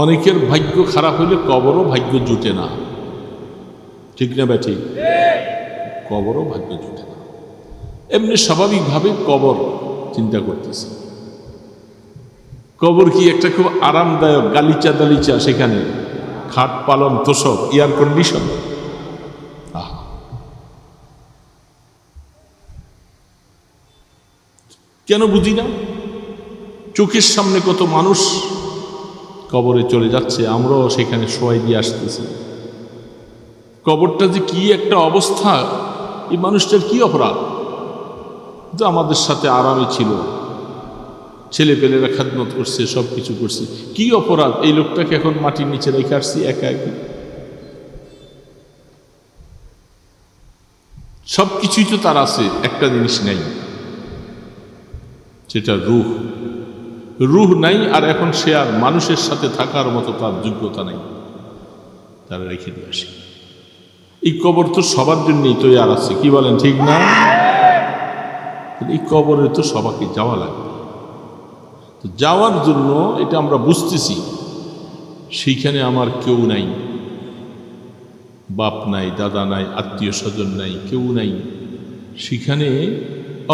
অনেকের ভাগ্য খারাপ হইলে কবরও ভাগ্য জুটে না, ঠিক না ব্যাঠি? কবরও ভাগ্য জুটে না। এমনি স্বাভাবিকভাবে কবর চিন্তা করতেছে, কবর কি একটা খুব আরামদায়ক গালিচা দালিচা, সেখানে খাট পালন তোষক এয়ার কন্ডিশন? কেন বুঝি না? চোখের সামনে কত মানুষ কবরে চলে যাচ্ছে, আমরাও সেখানে শোয়াই দিয়ে আসতেছি। কবরটা যে কি একটা অবস্থা, এই মানুষটার কি অপরাধ যে আমাদের সাথে আরামে ছিল, ছেলে পেলেরা খেদমত করছে, সব কিছু করছে, কি অপরাধ এই লোকটাকে এখন মাটির নিচে রেখে আসছি একা একই? সব কিছুই তো তার আছে, একটা জিনিস নাই, সেটা রূহ। রূহ নাই, আর এখন সে আর মানুষের সাথে থাকার মতো তার যোগ্যতা নাই, তারা রেখে দিয়ে আসে। এই কবর তো সবার জন্যই তৈরি আছে, কি বলেন, ঠিক না? এই কবরে তো সবাইকে যাওয়া লাগবে। তো যাওয়ার জন্য এটা আমরা বুঝতেছি, সেইখানে আমার কেউ নাই, বাপ নাই, দাদা নাই, আত্মীয় স্বজন নাই, কেউ নাই। সেখানে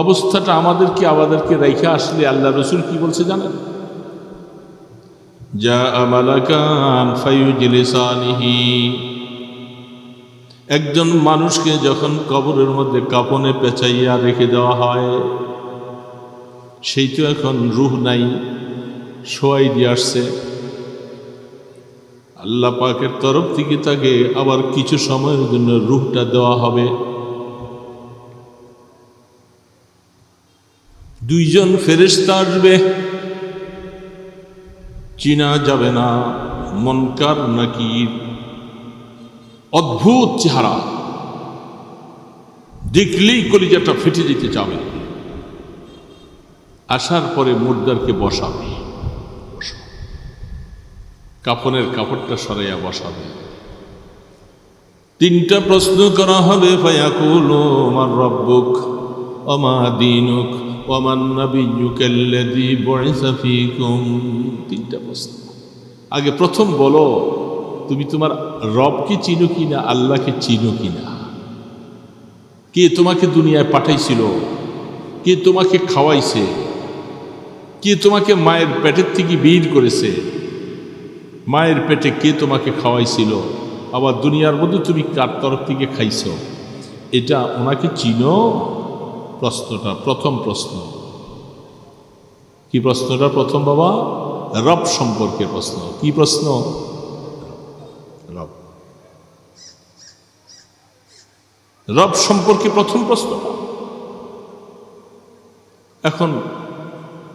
অবস্থাটা আমাদেরকে রাইখা আসলে আল্লাহ রসুল কি বলছে জানেন? যা আমালাকান ফায়ুজলিসানিহি, একজন মানুষকে যখন কবরের মধ্যে কাফনে পেঁচাইয়া রেখে দেওয়া হয়, সেই তো এখন রূহ নাই, শোয়াই দিয়ে আসছে। আল্লাহ পাকের তরফ থেকে তাকে আবার কিছু সময়ের জন্য রূহটা দেওয়া হবে। দুইজন ফেরেশতা আসবে, চিনা যাবে না মুনকার নাকির, অদ্ভুত চেহারা, দেখলেই কলিজাটা ফেটে যেতে চাবে। আসার পরে মুর্দারকে বসাবে, কাফনের কাপড়টা সরাইয়া বসাবে। তিনটা প্রশ্ন করা হবে, ফায়াকুলু মান রাব্বুক ওয়া মা দীনুক ওয়া মান নাবিয়্যুকাল্লাযী বুইসা ফীকুম। তিনটা প্রশ্ন। আগে প্রথম বলো, তুমি তোমার রবকে চিনো কিনা, আল্লাহকে চিনো কিনা? কে তোমাকে দুনিয়ায় পাঠাইছিল? কে তোমাকে খাওয়াইছে? কে তোমাকে মায়ের পেটের থেকে বের করেছে? মায়ের পেটে কে তোমাকে খাওয়াইছিল? আবার দুনিয়ার মধ্যে তুমি কার তরফ থেকে খাইছ? এটা ওনাকে চিনো? প্রশ্নটা প্রথম প্রশ্ন। কি প্রশ্নটা প্রথম বাবা? রব সম্পর্কে প্রশ্ন। কি প্রশ্ন? রব। রব সম্পর্কে প্রথম প্রশ্ন। এখন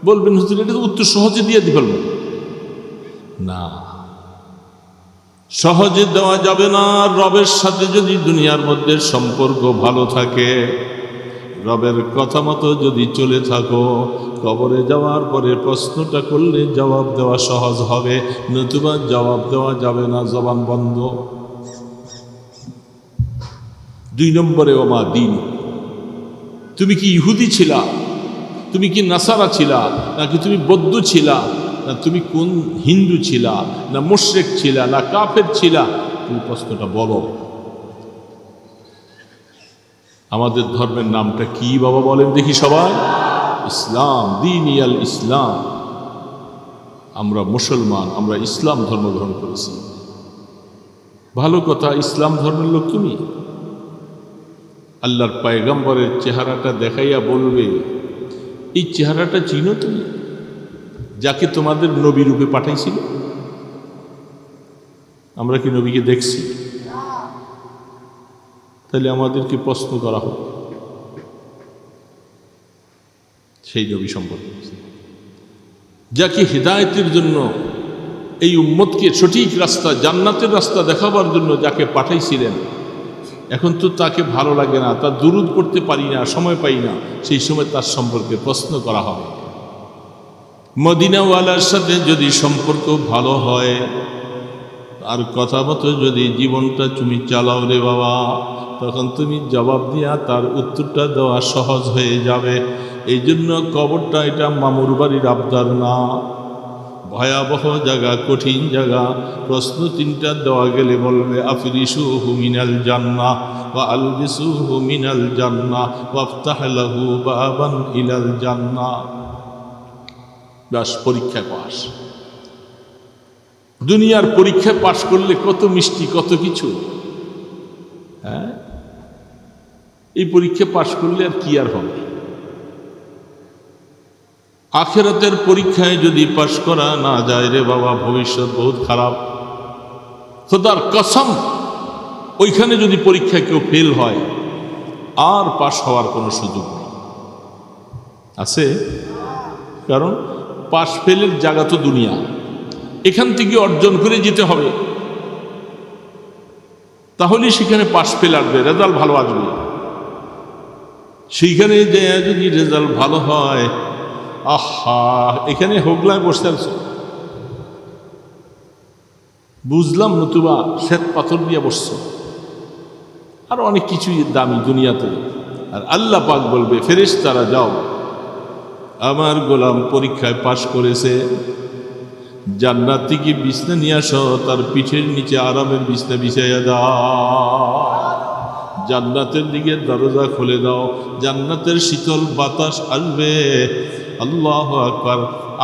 বলবেন হুজুর, এটা তো উত্তর সহজে দিয়ে দিবেন না। সহজে দেওয়া যাবে না। রবের সাথে যদি দুনিয়ার মধ্যে সম্পর্ক ভালো থাকে, রবের কথা মতো যদি চলে থাকো, কবরে যাওয়ার পরে প্রশ্নটা করলে জবাব দেওয়া সহজ হবে, নতুবা জবাব দেওয়া যাবে না, জবান বন্ধ। 2 নম্বরে ওমা দিন, তুমি কি ইহুদি ছিলা, তুমি কি নাসারা ছিলা, নাকি তুমি বৌদ্ধ ছিলা, না তুমি কোন হিন্দু ছিলা, না মুশরিক ছিলা, না কাফের ছিলা? তুমি প্রশ্নটা বলো। আমাদের ধর্মের নামটা কি বাবা বলেন দেখি সবাই? ইসলাম, দীনিয়াল ইসলাম। আমরা মুসলমান, আমরা ইসলাম ধর্ম গ্রহণ করেছি। ভালো কথা, ইসলাম ধর্মের লোক তুমি। আল্লাহর পয়গম্বরের চেহারাটা দেখাইয়া বলবে, এই চেহারাটা চিনো তুমি, যাকে তোমাদের নবী রূপে পাঠাইছিল? আমরা কি নবীকে দেখছি? তাহলে আমাদেরকে প্রশ্ন করা হোক সেই নবী সম্পর্কে, যাকে হিদায়াতের জন্য, এই উম্মতকে সঠিক রাস্তা, জান্নাতের রাস্তা দেখাবার জন্য যাকে পাঠাইছিলেন। এখন তো তাকে ভালো লাগে না, তার দুরূদ করতে পারি না, সময় পাই না, সেই সময় তার সম্পর্কে প্রশ্ন করা হবে। মদিনাওয়ালার সাথে যদি সম্পর্ক ভালো হয়, আর কথা মতো যদি জীবনটা তুমি চালাও রে বাবা, তখন তুমি জবাব দিয়া তার উত্তরটা দেওয়া সহজ হয়ে যাবে। এই জন্য কবরটা এটা মামুর বাড়ির আবদার না, ভয়াবহ জায়গা, কঠিন জায়গা। প্রশ্ন তিনটা দেওয়া গেলে বলবে আফরিসুহু মিনাল জান্নাহ ওয়া আলবিসুহু মিনাল জান্নাহ ওয়াফতাহ লাহু বাবান ইলাল জান্নাহ। বাস, পরীক্ষায় পাস। দুনিয়ার পরীক্ষায় পাশ করলে কত মিষ্টি, কত কিছু। হ্যাঁ, এই পরীক্ষা পাশ করলে আর কি আর হবে। আখিরাতের পরীক্ষায় যদি পাশ করা না যায় রে বাবা, ভবিষ্যৎ বহুত খারাপ। খোদার কসম, ওইখানে যদি পরীক্ষায় কেউ ফেল হয় আর পাশ হওয়ার কোনো সুযোগ নেই। আছে? কারণ পাশ ফেলের জায়গা তো দুনিয়া, এখান থেকে অর্জন করে যেতে হবে, তাহলেই সেখানে পাশ ফেল আসবে, রেজাল্ট ভালো আসবে। সেইখানে যে যদি রেজাল্ট ভালো হয়, আহা, এখানে হোগলায় বসে আছো, বুঝলাম, নতুবা শ্বেত পাথর দিয়ে বসছো, আর অনেক কিছুই দামি দুনিয়াতে। আর আল্লাহ পাক বলবে, ফেরেশতারা যাও, আমার গোলাম পরীক্ষায় পাশ করেছে, জান্নাত থেকে বিছনা নিয়ে আসো, তার পিঠের নিচে আরামের বিছনা বিছাইয়া দাও, জান্নাতের দিকে দরজা খুলে দাও, জান্নাতের শীতল বাতাস আসবে। আল্লাহু আকবার।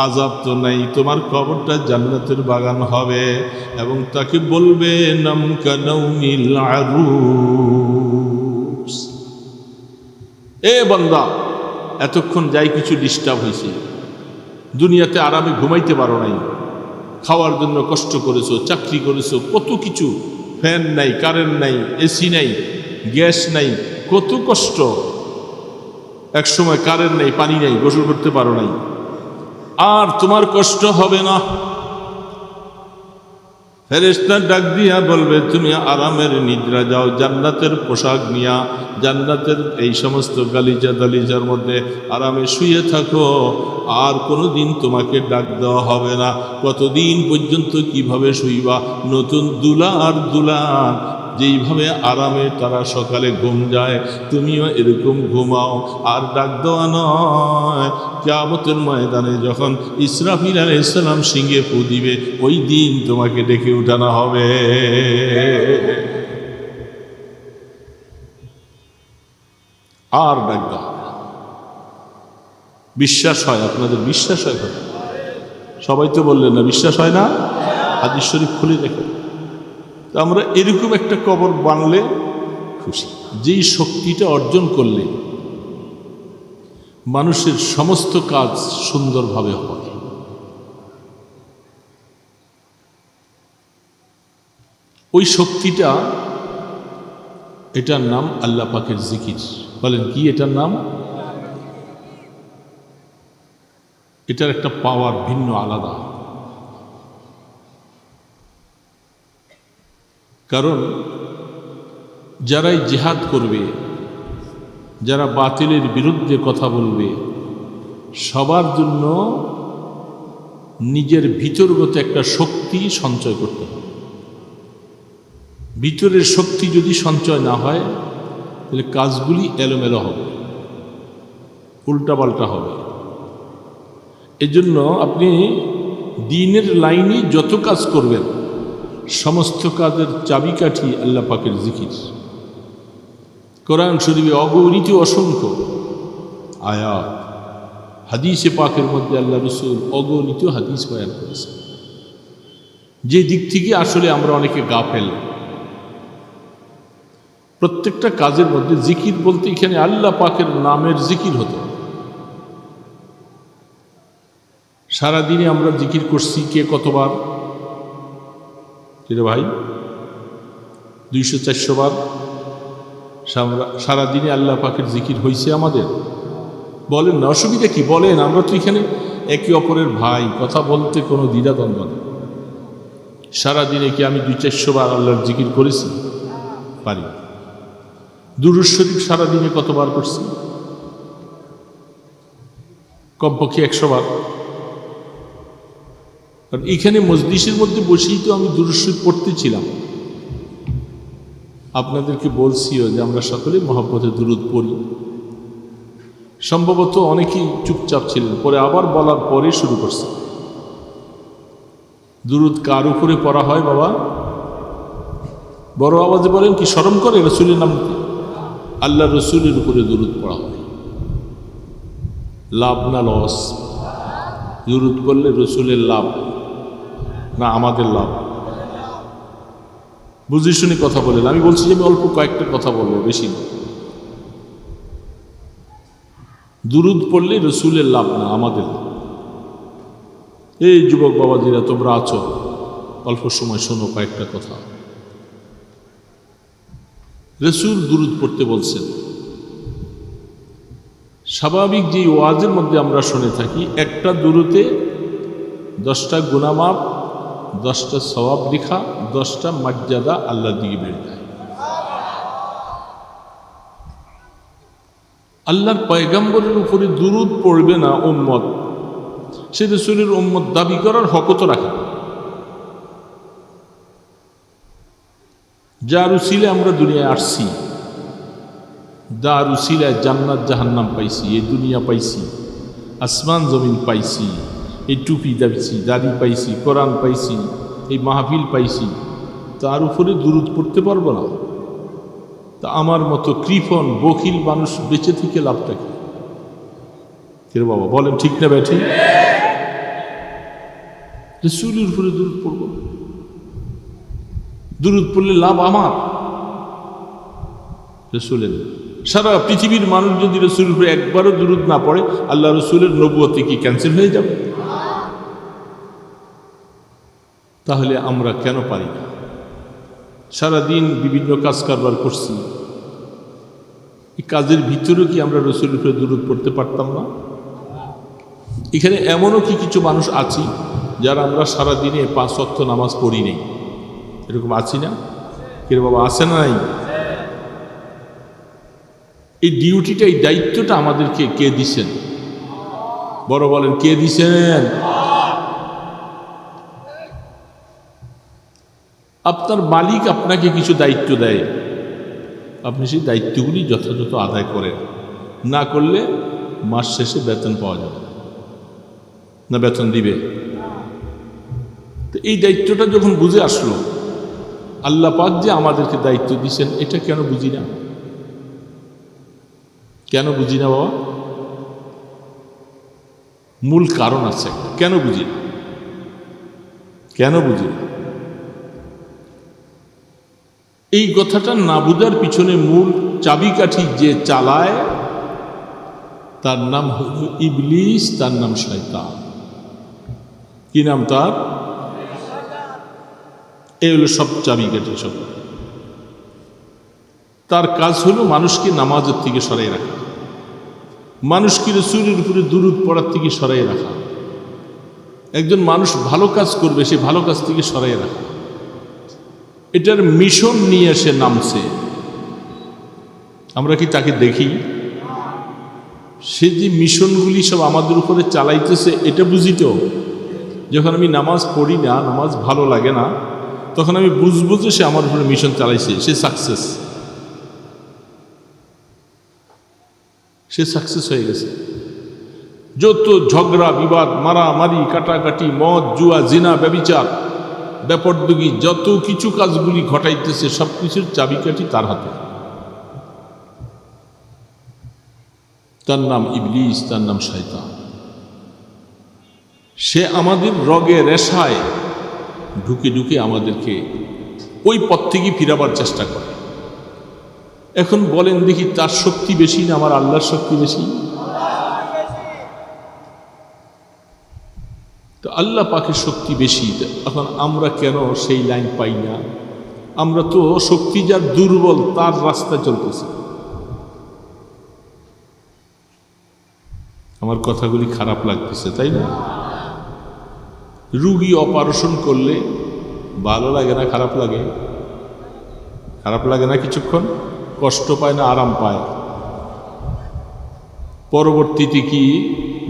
আযাব তো নাই, তোমার কবরটা জান্নাতের বাগান হবে। এবং তাকে বলবে নাম কানাউমিল আরুস, এ বান্দা, এতক্ষণ যাই কিছু ডিস্টার্ব হয়েছে, দুনিয়াতে আরামে ঘুমাইতে পারো নাই, খাওয়ার জন্য কষ্ট করেছো, চাকরি করেছো, কত কিছু, ফ্যান নাই, কারেন্ট নাই, এসি নাই, গ্যাস নাই, কত কষ্ট। এক সময় কারেন্ট নাই, পানি নাই, গোসল করতে পারো নাই, আর তোমার কষ্ট হবে না। ফেরেশতা ডাক দিয়া বলবে, তুমি আরামের নিদ্রা যাও, জান্নাতের পোশাক নিয়া, জান্নাতের এই সমস্ত গালিচা দালিচার মধ্যে আরামে শুয়ে থাকো, আর কোনো দিন তোমাকে ডাক দেওয়া হবে না। কতদিন পর্যন্ত কিভাবে শুইবা? নতুন দুলার দুলান যেইভাবে আরামে তারা সকালে ঘুম যায়, তুমিও এরকম ঘুমাও। আর ডাক দেওয়া নয়, কিয়ামতের ময়দানে যখন ইসরাফিল আলাইহিস সালাম সিংহে ফু দিবে, ওই দিন তোমাকে ডেকে উঠানো হবে। আর ডাক দেওয়া হবে। বিশ্বাস হয়? আপনাদের বিশ্বাস হয়? সবাই তো বললেন না বিশ্বাস হয় না। হাদিস শরীফ খুলে দেখেন। আমরা এরকম একটা কবর বানলে খুশি, যেই শক্তিটা অর্জন করলে মানুষের সমস্ত কাজ সুন্দরভাবে হবে। ওই শক্তিটা, এটার নাম আল্লাহ পাকের জিকির। বলেন কি এটার নাম? এটার একটা পাওয়ার ভিন্ন, আলাদা। কারণ যারাই জিহাদ করবে, যারা বাতিলের বিরুদ্ধে কথা বলবে, সবার জন্য নিজের ভিতরগত একটা শক্তি সঞ্চয় করতে হবে। ভিতরের শক্তি যদি সঞ্চয় না হয়, তাহলে কাজগুলি এলোমেলো হবে, উল্টাপাল্টা হবে। এজন্য আপনি দ্বীনের লাইনে যত কাজ করবেন, সমস্ত কাজের চাবিকাঠি আল্লাহ পাকের জিকির। কোরআন শরীফে অগণিত অসংখ্য আয়াত, হাদিসে পাকের মধ্যে আল্লাহ রসুল অগণিত হাদিস বয়ান করেছে, যে দিক থেকে আসলে আমরা অনেকে গাফেল। প্রত্যেকটা কাজের মধ্যে জিকির বলতে এখানে আল্লাহ পাকের নামের জিকির হতো। সারাদিনে আমরা জিকির করছি কে কতবার? রে ভাই, 200-400 বার সারাদিনে আল্লাহ পাকের জিকির হয়েছে আমাদের। বলেন না, অসুবিধা কি? বলেন, আমরা তো এখানে একে অপরের ভাই, কথা বলতে কোনো দ্বিধাদ্বন্দ্ব নেই। সারাদিনে কি আমি 200-400 বার আল্লাহর জিকির করেছি? পারি। দুরূদ শরীফ সারাদিনে কতবার করছি? কমপক্ষে 100 বার। কারণ এখানে মজলিসের মধ্যে বসেই তো আমি দুরূদ শরীফ পড়তেছিলাম। আপনাদেরকে বলছিও যে আমরা সকলে মহব্বতে দুরূদ পড়ি। সম্ভবত অনেকেই চুপচাপ ছিলেন, পরে আবার বলার পরে শুরু করছে। দুরুদ কার উপরে পড়া হয় বাবা? বড় আওয়াজে বলেন, কি শরম করে রসুলের নাম নিতে? আল্লাহ রসুলের উপরে দুরুদ পড়া হয়। লাভ না লস? দুরুদ করলে রসুলের লাভ না আমাদের লাভ? বুঝে শুনে কথা বলেন। আমি বলছি যে আমি অল্প কয়েকটা কথা বলবো, বেশি না। দুরুদ পড়লে রসুলের লাভ না আমাদের লাভ। এই যুবক বাবাজিরা তোমরা আছো, অল্প সময় শোনো কয়েকটা কথা। রসুল দুরুদ পড়তে বলছেন। স্বাভাবিক যে ওয়াজের মধ্যে আমরা শুনে থাকি, একটা দুরুদে 10টা গুনামাপ, 10টা সওয়াব লেখা, 10টা মর্যাদা আল্লাহ দিয়ে বেড়ে যায়। আল্লাহর পয়গম্বরের উপরে দুরুদ পড়বে না উম্মত, সে রসুলের উম্মত দাবি করার হক তো রাখে। যার উসিলে আমরা দুনিয়ায় আসছি, যার উসিলায় জান্নাত জাহান্নাম পাইছি, এই দুনিয়া পাইছি, আসমান জমিন পাইছি, এই টুপি পাইছি, দাড়ি পাইছি, কোরআন পাইছি, এই মাহফিল পাইছি, তার উপরে দুরুদ পড়তে পারবো না? তা আমার মতো কৃপণ বখিল মানুষ বেঁচে থেকে লাভটা কি? কে বাবা বলেন, ঠিক না ব্যাঠি? রসুলের উপরে দুরুদ পড়ব, দুরুদ পড়লে লাভ আমার, রসুলের। সারা পৃথিবীর মানুষ যদি রসুলের উপরে একবারও দুরুদ না পড়ে, আল্লাহ রসুলের নবুয়তে কি ক্যান্সেল হয়ে যাবে? তাহলে আমরা কেন পারি না? সারাদিন বিভিন্ন কাজ কারবার করছি, এই কাজের ভিতরেও কি আমরা রসুলের উপরে দুরুদ পড়তে পারতাম না? এখানে এমনও কি কিছু মানুষ আছি যারা আমরা সারাদিনে 5 ওয়াক্ত নামাজ পড়ি নেই, এরকম আছি না? কে বাবা, আছে না নাই? এই ডিউটিটা, এই দায়িত্বটা আমাদেরকে কে দিছেন? বড় বলেন, কে দিছেন? আপনার মালিক আপনাকে কিছু দায়িত্ব দেয়, আপনি সেই দায়িত্বগুলি যথাযথ আদায় করেন। না করলে মাস শেষে বেতন পাওয়া যাবে না, বেতন দিবে। তো এই দায়িত্বটা যখন বুঝে আসলো, আল্লাহ পাক যে আমাদেরকে দায়িত্ব দিচ্ছেন, এটা কেন বুঝি না? কেন বুঝি না বাবা? মূল কারণ আছে, কেন বুঝি না? কেন বুঝি না? এই কথাটা না বুঝার পিছনে মূল চাবিকাঠি যে চালায়, তার নাম হল ইবলিস, তার নাম শয়তান। কি নাম তার? এই হলো সব চাবিকাঠি। সব তার কাজ হলো মানুষকে নামাজের থেকে সরাই রাখা, মানুষকে রসুলের উপরে দুরুদ পড়ার থেকে সরাই রাখা। একজন মানুষ ভালো কাজ করবে, সে ভালো কাজ থেকে সরাই রাখা। এটার মিশন নিয়ে সে নামছে। আমরা কি তাকে দেখি? সে যে মিশনগুলি সব আমাদের উপরে চালাইতেছে, এটা বুঝি তো। যখন আমি নামাজ পড়ি না, নামাজ ভালো লাগে না, তখন আমি বুঝবো যে সে আমার উপরে মিশন চালাইছে, সে সাকসেস, সে সাকসেস হয়ে গেছে। যত ঝগড়া বিবাদ, মারামারি, কাটাকাটি, মদ, জুয়া, জিনা, ব্যভিচার, ব্যাপারদুগি, যত কিছু কাজগুলি ঘটাইতেছে, সব কিছুর চাবিকাঠি তার হাতে। তার নাম ইবলিস, তার নাম শয়তান। সে আমাদের রগে রেশায় ঢুকে ঢুকে আমাদেরকে ওই পথ থেকে ফিরাবার চেষ্টা করে। এখন বলেন দেখি, তার শক্তি বেশি না আমার আল্লাহর শক্তি বেশি? তো আল্লাহ পাকের শক্তি বেশি। এখন আমরা কেন সেই লাইন পাই না? আমরা তো শক্তি যার দুর্বল, তার রাস্তায় চলতেছি। আমার কথাগুলি খারাপ লাগতেছে, তাই না? রুগী অপারেশন করলে ভালো লাগে না খারাপ লাগে? খারাপ লাগে না? কিছুক্ষণ কষ্ট পায় না আরাম পায়? পরবর্তীতে কি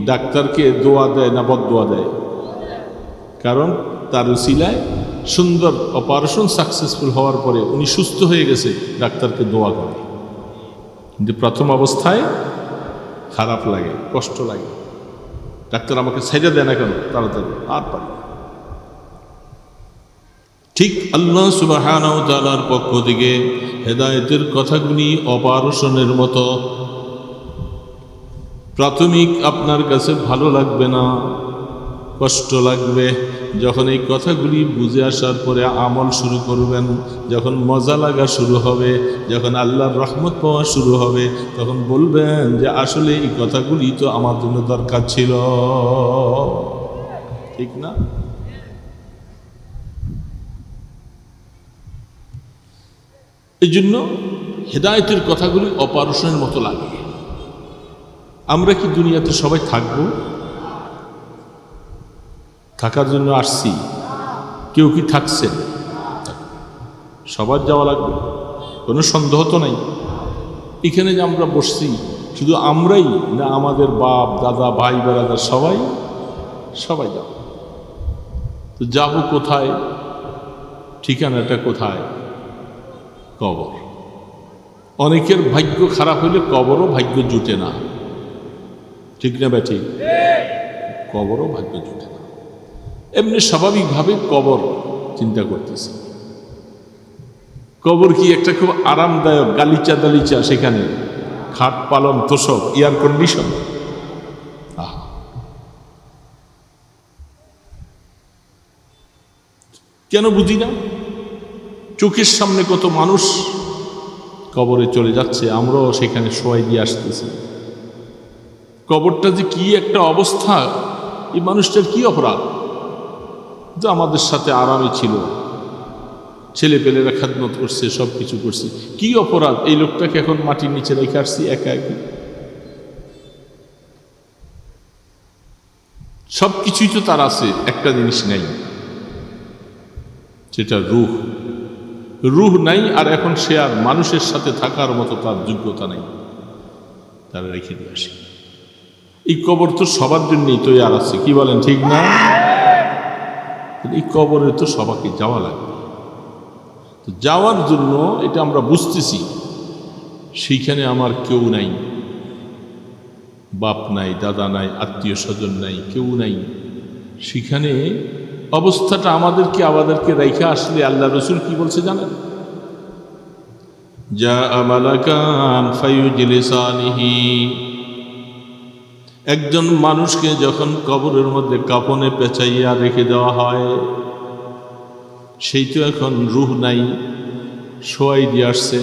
ডাক্তারকে দোয়া দেয় না বদদোয়া দেয়? কারণ তার উসিলায় সুন্দর অপারেশন সাকসেসফুল হওয়ার পরে উনি সুস্থ হয়ে গেছে, ডাক্তারকে দোয়া করে। কিন্তু প্রথম অবস্থায় খারাপ লাগে, কষ্ট লাগে। ডাক্তার আমাকে ছেড়ে দেয় না কেন, তাড়াতাড়ি আর পারি। ঠিক আল্লাহ সুবহানাহু ওয়া তাআলার পক্ষ থেকে হেদায়েতের কথাগুলি অপারশনের মতো। প্রাথমিক আপনার কাছে ভালো লাগবে না, কষ্ট লাগবে। যখন এই কথাগুলি বুঝে আসার পরে আমল শুরু করবেন, যখন মজা লাগা শুরু হবে, যখন আল্লাহর রহমত পাওয়া শুরু হবে, তখন বলবেন যে আসলে এই কথাগুলি তো আমার জন্য দরকার ছিল, ঠিক না? এই জন্য হেদায়েতের কথাগুলি অপারশনের মতো লাগে। আমরা কি দুনিয়াতে সবাই থাকবো? থাকার জন্য আসছি, কেউ কি থাকছেন? সবার যাওয়া লাগবে, কোনো সন্দেহ তো নাই। এখানে যে আমরা বসছি, শুধু আমরাই না আমাদের বাপ দাদা ভাই বেড়াদার সবাই সবাই যাব। তো যাব কোথায়? ঠিকানাটা কোথায়? কবর। অনেকের ভাগ্য খারাপ হইলে কবরও ভাগ্য জুটে না, ঠিক না ব্যাঠিক? কবরও ভাগ্য জুটে না। এমনি স্বাভাবিকভাবে কবর চিন্তা করতেছে। কবর কি একটা খুব আরামদায়ক গালিচা দালিচা, সেখানে খাট পালন তোষক এয়ার কন্ডিশন? কেন বুঝি না? চোখের সামনে কত মানুষ কবরে চলে যাচ্ছে, আমরাও সেখানে শোয়াই দিয়ে আসতেছি। কবরটা যে কি একটা অবস্থা, এই মানুষটার কি অপরাধ? যে আমাদের সাথে আরামে ছিল, ছেলে পেলেরা খেদমত করছে, সব কিছু করছে, কি অপরাধ এই লোকটাকে এখন মাটির নিচে রেখে আসছি একা একই? সব কিছুই তো তার আছে, একটা জিনিস নেই, সেটা রূহ। রূহ নাই, আর এখন সে আর মানুষের সাথে থাকার মতো তার যোগ্যতা নেই, তারা রেখে দিয়ে আসে। এই কবর তো সবার জন্যই তৈরি আছে, কি বলেন, ঠিক না? এই কবরে তো সবাইকে যাওয়া লাগবে। তো যাওয়ার জন্য এটা আমরা বুঝতেছি, সেইখানে আমার কেউ নাই, বাপ নাই, দাদা নাই, আত্মীয় স্বজন নাই, কেউ নাই। সেখানে অবস্থাটা আমাদেরকে রাইখা আসলে আল্লাহ রসুল কি বলছে জানেন? যা মালাকান ফায়ুজলিসানিহি, একজন মানুষকে যখন কবরের মধ্যে কাফনে পেঁচাইয়া রেখে দেওয়া হয়, সেই তো এখন রূহ নাই, শোয়াই দিয়ে আসছে।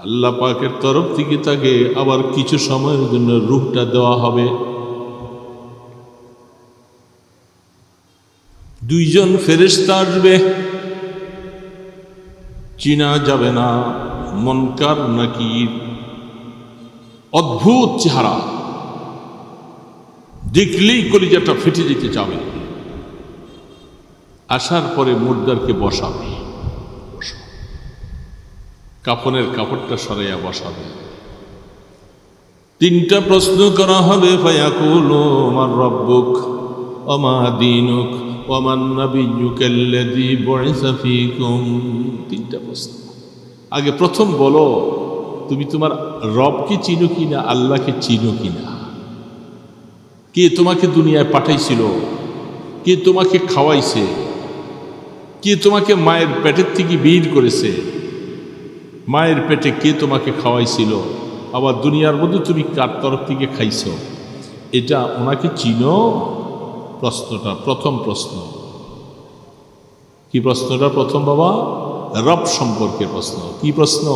আল্লাহ পাকের তরফ থেকে তাকে আবার কিছু সময়ের জন্য রূহটা দেওয়া হবে। দুইজন ফেরেশতা আসবে, চিনা যাবে না, মুনকার নাকির, অদ্ভুত চেহারা, দেখলেই কলিজাটা ফেটে যেতে চাবে। আসার পরে মুর্দারকে বসাবে, কাফনের কাপড়টা সরাইয়া বসাবে। তিনটা প্রশ্ন করা হবে, ফায়াকুলু মান রাব্বুক ওয়া মা দীনুক ওয়া মান নাবিয়্যুকাল্লাযী বুইসা ফীকুম। তিনটা প্রশ্ন। আগে প্রথম বলো, তুমি তোমার রবকে চিনো কিনা, আল্লাহকে চিনো কিনা? কে তোমাকে দুনিয়ায় পাঠাইছিল? কে তোমাকে খাওয়াইছে? কে তোমাকে মায়ের পেটের থেকে বের করেছে? মায়ের পেটে কে তোমাকে খাওয়াইছিল? আবার দুনিয়ার মধ্যে তুমি কার তরফ থেকে খাইছো? এটা ওনাকে চিনো? প্রশ্নটা প্রথম প্রশ্ন। কি প্রশ্নটা প্রথম বাবা? রব সম্পর্কে প্রশ্ন। কি প্রশ্ন?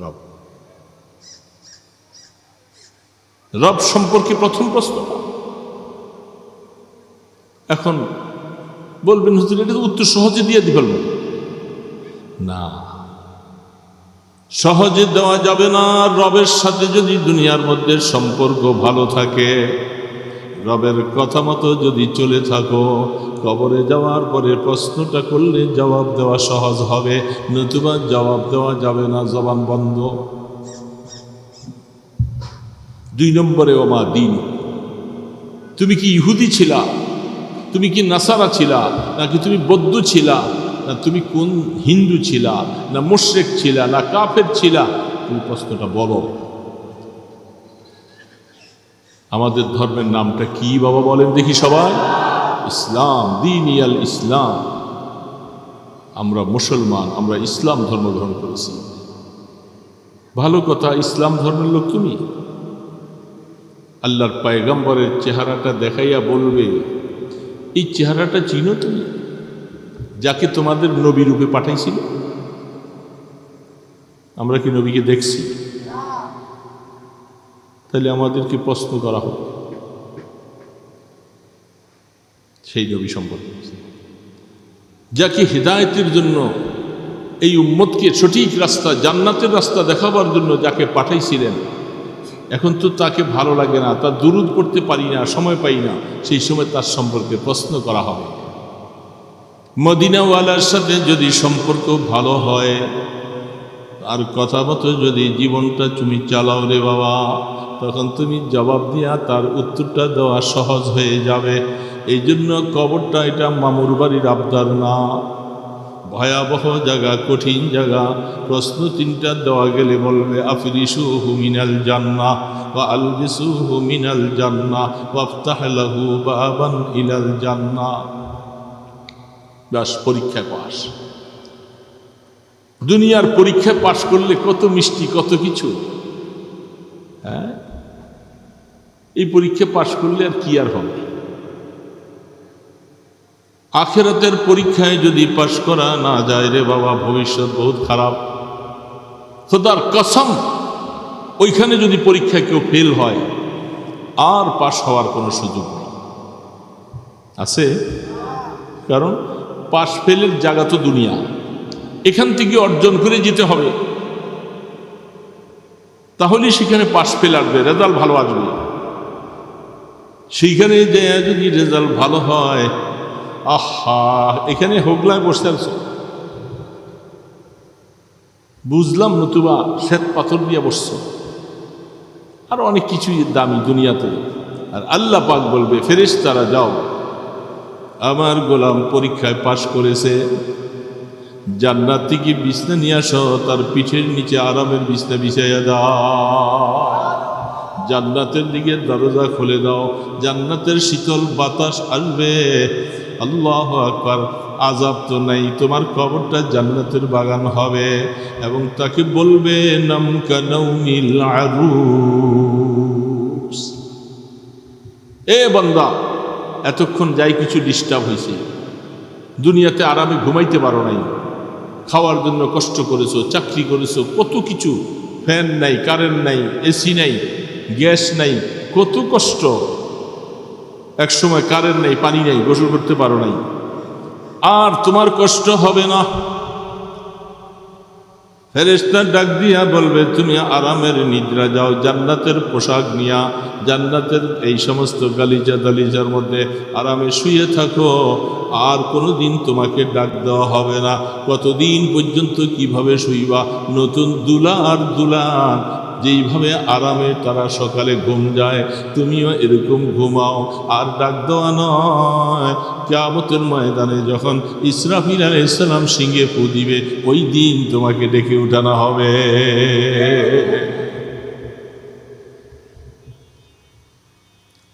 রব। রব সম্পর্কে প্রথম প্রশ্ন। এখন বলবেন হুজুর, এটা তো উত্তর সহজে দিয়ে দিবেন না। সহজে দেওয়া যাবে না। রবের সাথে যদি দুনিয়ার মধ্যে সম্পর্ক ভালো থাকে, রবের কথা মতো যদি চলে থাকো, কবরে যাওয়ার পরে প্রশ্নটা করলে জবাব দেওয়া সহজ হবে, নতুবা জবাব দেওয়া যাবে না, জবান বন্ধ। 2 নম্বরে ওমা দিন, তুমি কি ইহুদি ছিলা, তুমি কি নাসারা ছিলা, নাকি তুমি বৌদ্ধ ছিলা, না তুমি কোন হিন্দু ছিলা, না মুশরিক ছিলা, না কাফের ছিলা? তুমি প্রশ্নটা বলো। আমাদের ধর্মের নামটা কি বাবা বলেন দেখি সবাই? ইসলাম দীনিয়াল ইসলাম, আমরা মুসলমান, আমরা ইসলাম ধর্ম গ্রহণ করেছি। ভালো কথা, ইসলাম ধর্মের লোক তুমি। আল্লাহর পয়গম্বরের চেহারাটা দেখাইয়া বলবে, এই চেহারাটা চিনো তুমি, যাকে তোমাদের নবী রূপে পাঠাইছিল? আমরা কি নবীকে দেখছি? তাহলে আমাদেরকে প্রশ্ন করা হবে সেই নবী সম্পর্কে, যাকে হিদায়াতের জন্য এই উম্মতকে সঠিক রাস্তা, জান্নাতের রাস্তা দেখাবার জন্য যাকে পাঠাইছিলেন। এখন তো তাকে ভালো লাগে না, তার দুরূদ পড়তে পারি না, সময় পাই না, সেই সময় তার সম্পর্কে প্রশ্ন করা হবে। মদিনাওয়ালার সাথে যদি সম্পর্ক ভালো হয়, আর কথা মতো যদি জীবনটা তুমি চালাও রে বাবা, তখন তুমি জবাব দিয়া তার উত্তরটা দেওয়া সহজ হয়ে যাবে। এই জন্য কবরটা এটা মামুর বাড়ির আবদার না, ভয়াবহ জায়গা, কঠিন জায়গা। প্রশ্ন তিনটা দেওয়া গেলে বলবে আফরিসুহু মিনাল জান্নাহ ওয়া আলবিসুহু মিনাল জান্নাহ ওয়াফতাহ লাহু বাবান ইলাল জান্নাহ। বাস, পরীক্ষা পাস। দুনিয়ার পরীক্ষা পাশ করলে কত মিষ্টি, কত কিছু। হ্যাঁ, এই পরীক্ষা পাশ করলে আর কি আর হবে? আখিরাতের পরীক্ষায় যদি পাশ করা না যায় রে বাবা, ভবিষ্যৎ বহুত খারাপ। খোদার কসম, ওইখানে যদি পরীক্ষায় কেউ ফেল হয়, আর পাশ হওয়ার কোনো সুযোগ নেই। আছে? কারণ পাশ ফেলের জায়গা তো দুনিয়া, এখান থেকে অর্জন করে যেতে হবে, তাহলে সেখানে পাশ ফেল আসবে, রেজাল্ট ভালো আসবে। সেইখানে যে যদি রেজাল্ট ভালো হয়, আহা, এখানে হোগলায় বসে আছো, বুঝলাম, নতুবা শ্বেত পাথর দিয়ে বসছো, আর অনেক কিছুই দামি দুনিয়াতে। আর আল্লাহ পাক বলবে, ফেরেশতারা যাও, আমার গোলাম পরীক্ষায় পাশ করেছে, জান্নাত থেকে বিছনা নিয়ে আসো, তার পিঠের নিচে আরামের বিছনা বিছাইয়া দাও, জান্নাতের দিকে দরজা খুলে দাও, জান্নাতের শীতল বাতাস আসবে। আল্লাহু আকবার। আযাব তো নাই, তোমার কবরটা জান্নাতের বাগান হবে। এবং তাকে বলবে নাম কানাউমিল আরুস, এ বান্দা, এতক্ষণ যাই কিছু ডিস্টার্ব হয়েছে, দুনিয়াতে আরামে ঘুমাইতে পারো নাই, খাওয়ার জন্য কষ্ট করেছো, চাকরি করেছো, কত কিছু, ফ্যান নাই, কারেন্ট নাই, এসি নাই, গ্যাস নাই, কত কষ্ট। এক সময় কারেন্ট নাই, পানি নাই, গোসল করতে পারো নাই, আর তোমার কষ্ট হবে না। ফেরেশতা ডাক দিয়া বলবে, তুমি আরামের নিদ্রা যাও, জান্নাতের পোশাক নিয়া, জান্নাতের এই সমস্ত গালিচা দালিচার মধ্যে আরামে শুয়ে থাকো, আর কোনো দিন তোমাকে ডাক দেওয়া হবে না। কতদিন পর্যন্ত কিভাবে শুইবা? নতুন দুলা আর দুলান যেইভাবে আরামে তারা সকালে ঘুম যায়, তুমিও এরকম ঘুমাও, আর ডাক দেওয়া নয়। কিয়ামতের ময়দানে যখন ইসরাফিল আলাইহিস সালাম সিংহে ফু দিবে, ওই দিন তোমাকে ডেকে উঠানো হবে।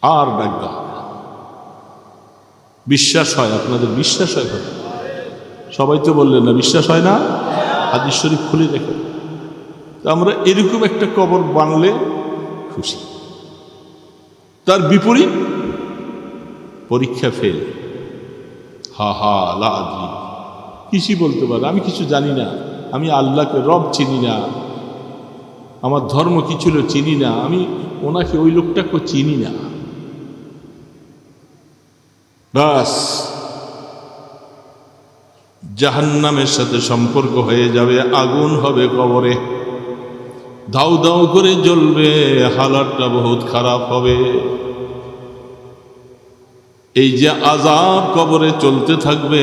আর ডাক দেওয়া হবে। বিশ্বাস হয়? আপনাদের বিশ্বাস হয়? সবাই তো বললেন না, বিশ্বাস হয় না? হাদিস শরীফ খুলে দেখেন। আমরা এরকম একটা কবর বানলে খুশি। তার বিপরীত পরীক্ষা ফেল, হা হা লা আদরি, কিছুই বলতে পারে, আমি কিছু জানি না, আমি আল্লাহকে রব চিনি না, আমার ধর্ম কি ছিল চিনি না, আমি ওনাকে, ওই লোকটাকে চিনি না। বাস, জাহান্নামের সাথে সম্পর্ক হয়ে যাবে, আগুন হবে কবরে, দাউ দাউ করে জ্বলবে, হালাতটা বহুত খারাপ হবে। এই যে আযাব কবরে চলতে থাকবে,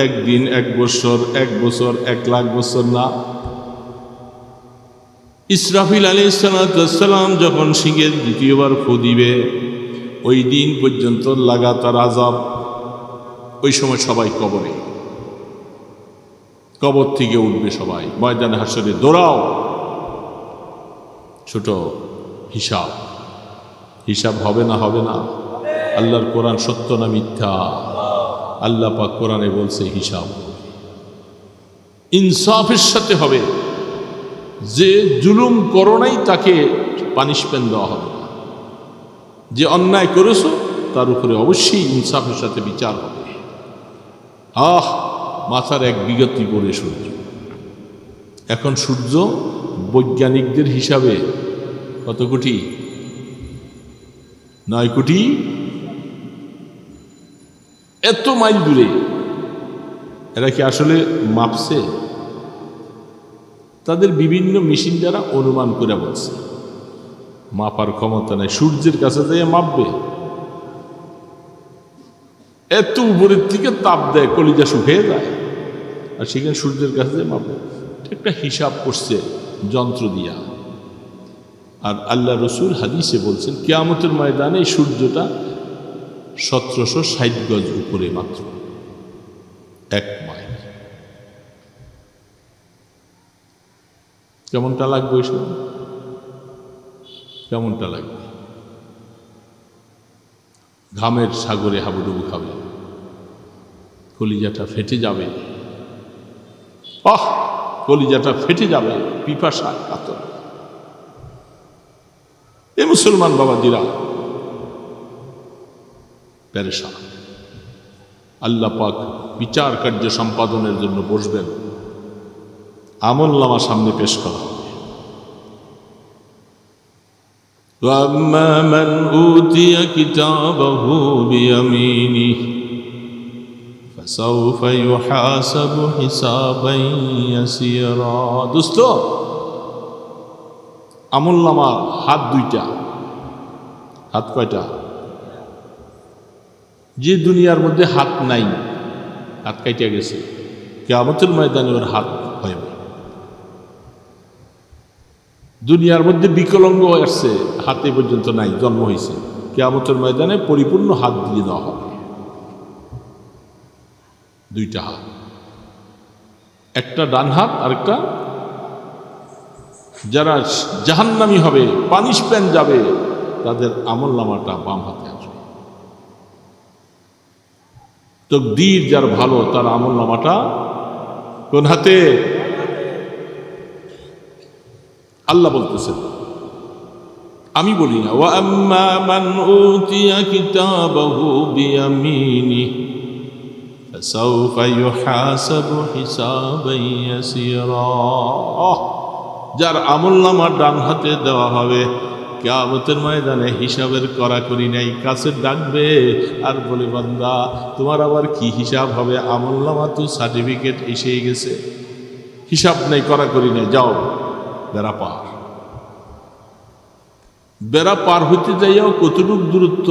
একদিন, এক বছর, এক বছর, 1,00,000 বছর না। ইসরাফিল আলাইহিস সালাম যখন সিংহের দ্বিতীয়বার ফু দিবে, ওই দিন পর্যন্ত লাগাতার আযাব। ওই সময় সবাই কবরে, কবর থেকে উঠবে সবাই, ময়দানে হাসরে দৌড়াও। ছোট হিসাব, হিসাব হবে না? হবে না? আল্লাহর কোরআন সত্য না মিথ্যা? আল্লাহ পাক কোরআনে বলছে হিসাব ইনসাফের সাথে হবে। যে জুলুম করো নাই তাকে পানিশমেন্ট দেওয়া হবে না, যে অন্যায় করেছো তার উপরে অবশ্যই ইনসাফের সাথে বিচার হবে। মাথার এক বিগতি পড়ে সূর্য। এখন সূর্য বৈজ্ঞানিকদের হিসাবে কত কোটি? 9 কোটি। এত মাইল দূরে এরা কি আসলে মাপছে? তাদের বিভিন্ন মেশিন দ্বারা অনুমান করে বলছে, মাপার ক্ষমতা নাই। সূর্যের কাছে যেয়ে মাপবে? এত উপরের থেকে তাপ দেয়, কলিজা শুকিয়ে যায়, আর সেখানে সূর্যের কাছে যেয়ে মাপবে। একটা হিসাব করছে যন্ত্র দিয়া। আর আল্লাহ রসুল হাদিসে বলছেন কিয়ামতের ময়দানে এই সূর্যটা 1760 গজ উপরে মাত্র, 1 মাইল। কেমনটা লাগবে? কেমনটা লাগবে? ঘামের সাগরে হাবুডুবু খাবে, কলিজাটা ফেটে যাবে। কলিজাটা ফেটে যাবে, পিপাসা কাতর। এ মুসলমান বাবাজিরা পেরেশান। আল্লাহ পাক বিচার কার্য সম্পাদনের জন্য বসবেন, আমলনামা সামনে পেশ করা হবে। وَأَمَّا مَنْ أُوتِيَ كِتَابَهُ بِيَمِينِهِ فَسَوْفَ يُحَاسَبُ حِسَابًا يَسِيرًا। দোস্ত, আমলনামার হাত 2টা। হাত কয়টা? যে দুনিয়ার মধ্যে হাত নাই, হাত কাইটা গেছে, কিয়ামতের ময়দানে ওর হাত হবে। দুনিয়ার মধ্যে বিকলাঙ্গ আসছে, হাতে পর্যন্ত নাই, জন্ম হয়েছে, কিয়ামতের ময়দানে পরিপূর্ণ হাত দিয়ে দেওয়া হবে। 2টা হাত, একটা ডান হাত আর একটা। যারা জাহান্নামী হবে, পানিশমেন্ট যাবে, তাদের আমলনামাটা বাম হাতে আসবে। তাকদীর যার ভালো, তার আমলনামাটা কোন হাতে? আল্লাহ বলতেছেন, আমি বলি না। ওয়া আম্মা মান উতিয়া কিতাবাহু বিয়ামিনিহি ফাসাউফা ইউহাসাবু হিসাবান ইয়াসীরা। যার আমলনামা ডান হাতে দেওয়া হবে, কিয়ামতের ময়দানে হিসাবের কড়াকড়ি নেই, কাছে ডাকবে আর বলে, বান্দা তোমার আবার কি হিসাব হবে? আমলনামা তো সার্টিফিকেট এসেই গেছে, হিসাব নেই, কড়াকড়ি নেই, যাও বেড়া পার। বেড়া পার হইতে যাইয়াও কতটুক দূরত্ব?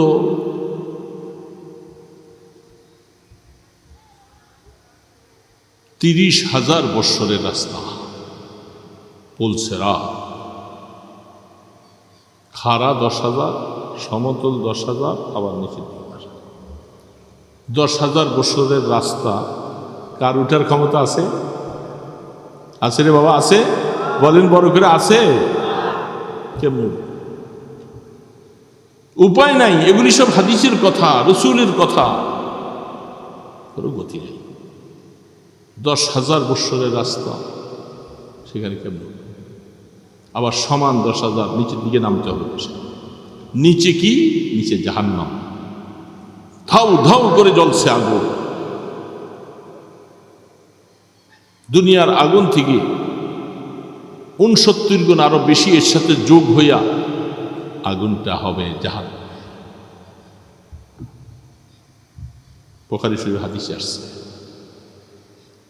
30,000 বৎসরের রাস্তা। পুলসেরা খাড়া 10,000, সমতল 10,000, আবার নিচে 10,000 বৎসরের রাস্তা। কার উঠার ক্ষমতা আছে? আছে রে বাবা, আছে? বলেন বড় করে, আছে? কেমন? উপায় নাই। এগুলি সব হাদিসের কথা, রসুলের কথা, কোনো গতি নেই। 10,000 বৎসরের রাস্তা, সেখানে কেমন? আবার সমান 10,000, নিচের দিকে নামতে হবে। নিচে কি? নিচে জাহান্নাম, ধাউ ধাউ করে জ্বলছে আগুন। দুনিয়ার আগুন থেকে 69 গুণ আরো বেশি এর সাথে যোগ হইয়া আগুনটা হবে জাহান্নাম। বুখারী শরীফ হাদিসে আসছে।